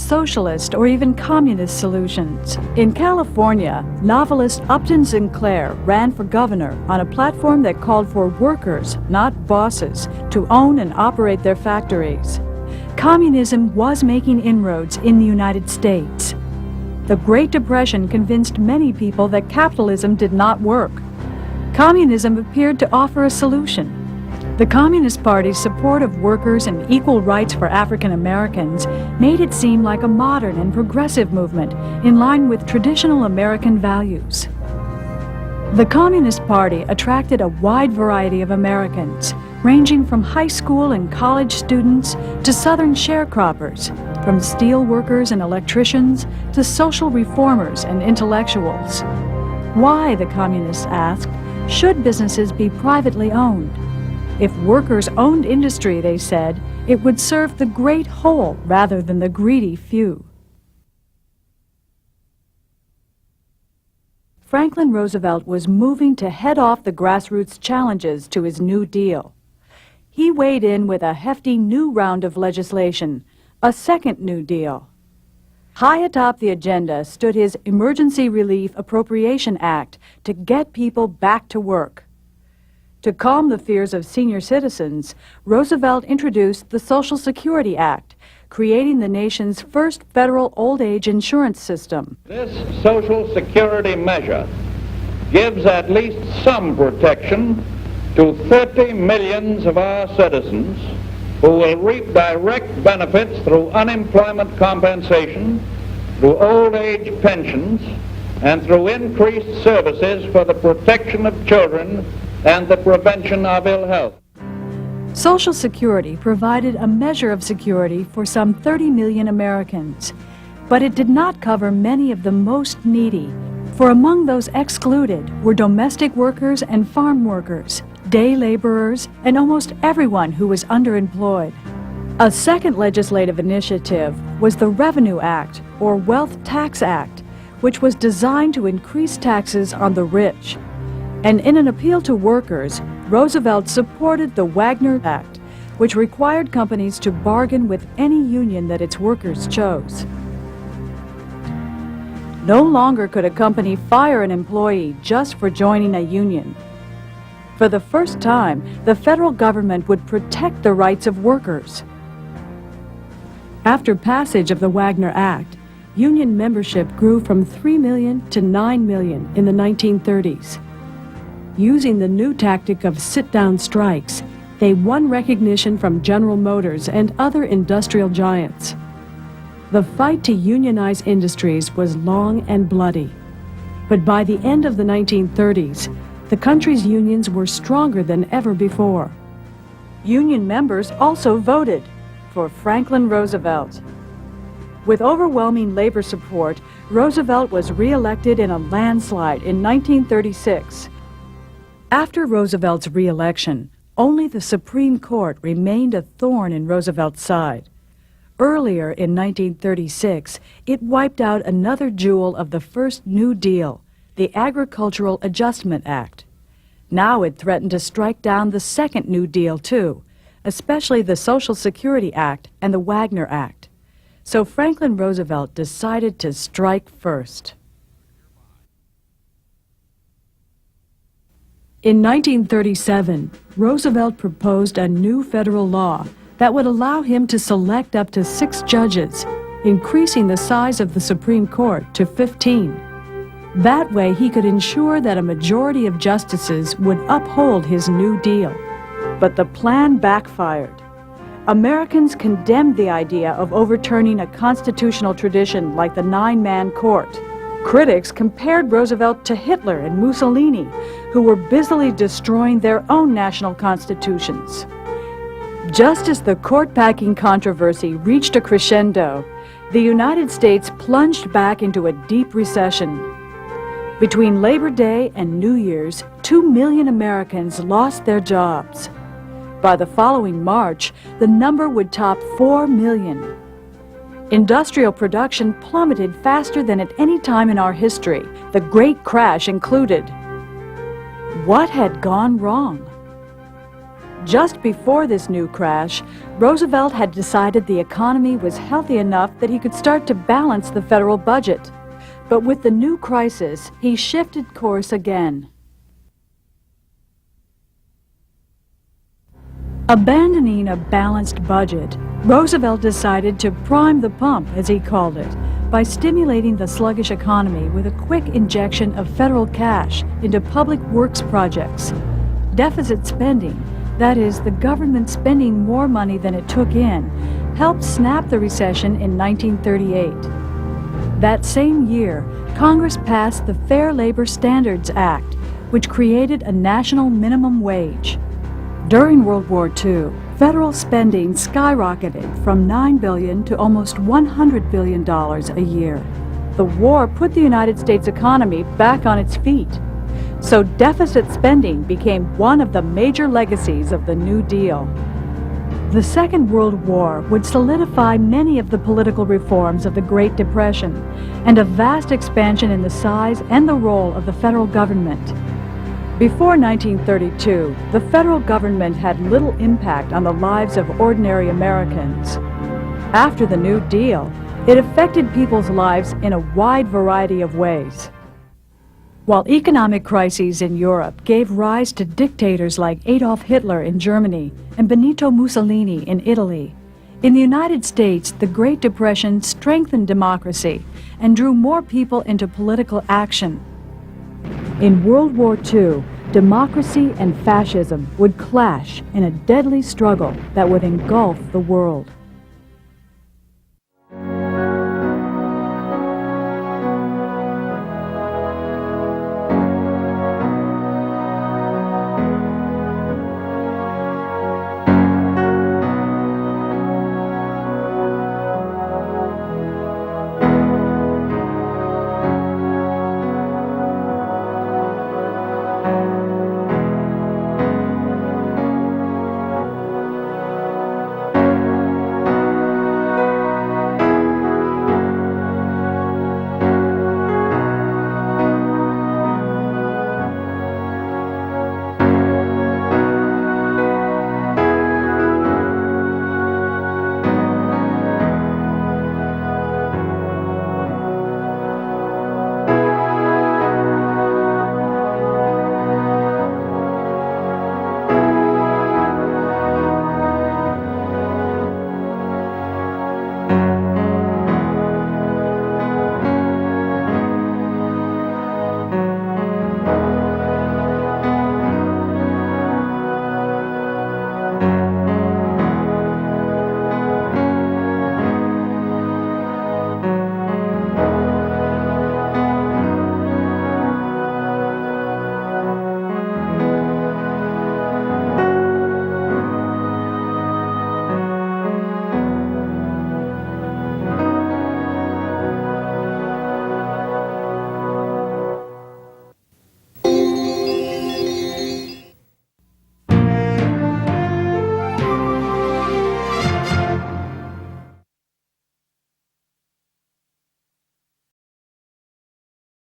socialist or even communist solutions. In California, novelist Upton Sinclair ran for governor on a platform that called for workers, not bosses, to own and operate their factories. Communism was making inroads in the United States. The Great Depression convinced many people that capitalism did not work. Communism appeared to offer a solution. The Communist Party's support of workers and equal rights for African Americans made it seem like a modern and progressive movement in line with traditional American values. The Communist Party attracted a wide variety of Americans, ranging from high school and college students to Southern sharecroppers, from steel workers and electricians to social reformers and intellectuals. Why, the Communists asked, should businesses be privately owned? If workers owned industry, they said, it would serve the great whole rather than the greedy few. Franklin Roosevelt was moving to head off the grassroots challenges to his New Deal. He weighed in with a hefty new round of legislation, a second New Deal. High atop the agenda stood his Emergency Relief Appropriation Act to get people back to work. To calm the fears of senior citizens, Roosevelt introduced the Social Security Act, creating the nation's first federal old age insurance system. This Social Security measure gives at least some protection to 30 million of our citizens who will reap direct benefits through unemployment compensation, through old age pensions, and through increased services for the protection of children and the prevention of ill health. Social Security provided a measure of security for some 30 million Americans, but it did not cover many of the most needy, for among those excluded were domestic workers and farm workers, day laborers, and almost everyone who was underemployed. A second legislative initiative was the Revenue Act, or Wealth Tax Act, which was designed to increase taxes on the rich. And in an appeal to workers, Roosevelt supported the Wagner Act, which required companies to bargain with any union that its workers chose. No longer could a company fire an employee just for joining a union. For the first time, the federal government would protect the rights of workers. After passage of the Wagner Act, union membership grew from 3 million to 9 million in the 1930s. Using the new tactic of sit-down strikes, they won recognition from General Motors and other industrial giants. The fight to unionize industries was long and bloody. But by the end of the 1930s, the country's unions were stronger than ever before. Union members also voted for Franklin Roosevelt. With overwhelming labor support, Roosevelt was re-elected in a landslide in 1936. After Roosevelt's re-election, only the Supreme Court remained a thorn in Roosevelt's side. Earlier in 1936, it wiped out another jewel of the first New Deal, the Agricultural Adjustment Act. Now it threatened to strike down the second New Deal, too, especially the Social Security Act and the Wagner Act. So Franklin Roosevelt decided to strike first. In 1937, Roosevelt proposed a new federal law that would allow him to select up to 6 judges, increasing the size of the Supreme Court to 15. That way, he could ensure that a majority of justices would uphold his New Deal. But the plan backfired. Americans condemned the idea of overturning a constitutional tradition like the 9-man court. Critics compared Roosevelt to Hitler and Mussolini, who were busily destroying their own national constitutions. Just as the court-packing controversy reached a crescendo, the United States plunged back into a deep recession. Between Labor Day and New Year's, 2 million Americans lost their jobs. By the following March, the number would top 4 million. Industrial production plummeted faster than at any time in our history, the Great Crash included. What had gone wrong? Just before this new crash, Roosevelt had decided the economy was healthy enough that he could start to balance the federal budget. But with the new crisis, he shifted course again. Abandoning a balanced budget, Roosevelt decided to prime the pump, as he called it, by stimulating the sluggish economy with a quick injection of federal cash into public works projects. Deficit spending, that is, the government spending more money than it took in, helped snap the recession in 1938. That same year, Congress passed the Fair Labor Standards Act, which created a national minimum wage. During World War II, federal spending skyrocketed from $9 billion to almost $100 billion a year. The war put the United States economy back on its feet. So deficit spending became one of the major legacies of the New Deal. The Second World War would solidify many of the political reforms of the Great Depression and a vast expansion in the size and the role of the federal government. Before 1932, the federal government had little impact on the lives of ordinary Americans. After the New Deal, it affected people's lives in a wide variety of ways. While economic crises in Europe gave rise to dictators like Adolf Hitler in Germany and Benito Mussolini in Italy, in the United States, the Great Depression strengthened democracy and drew more people into political action. In World War II, democracy and fascism would clash in a deadly struggle that would engulf the world.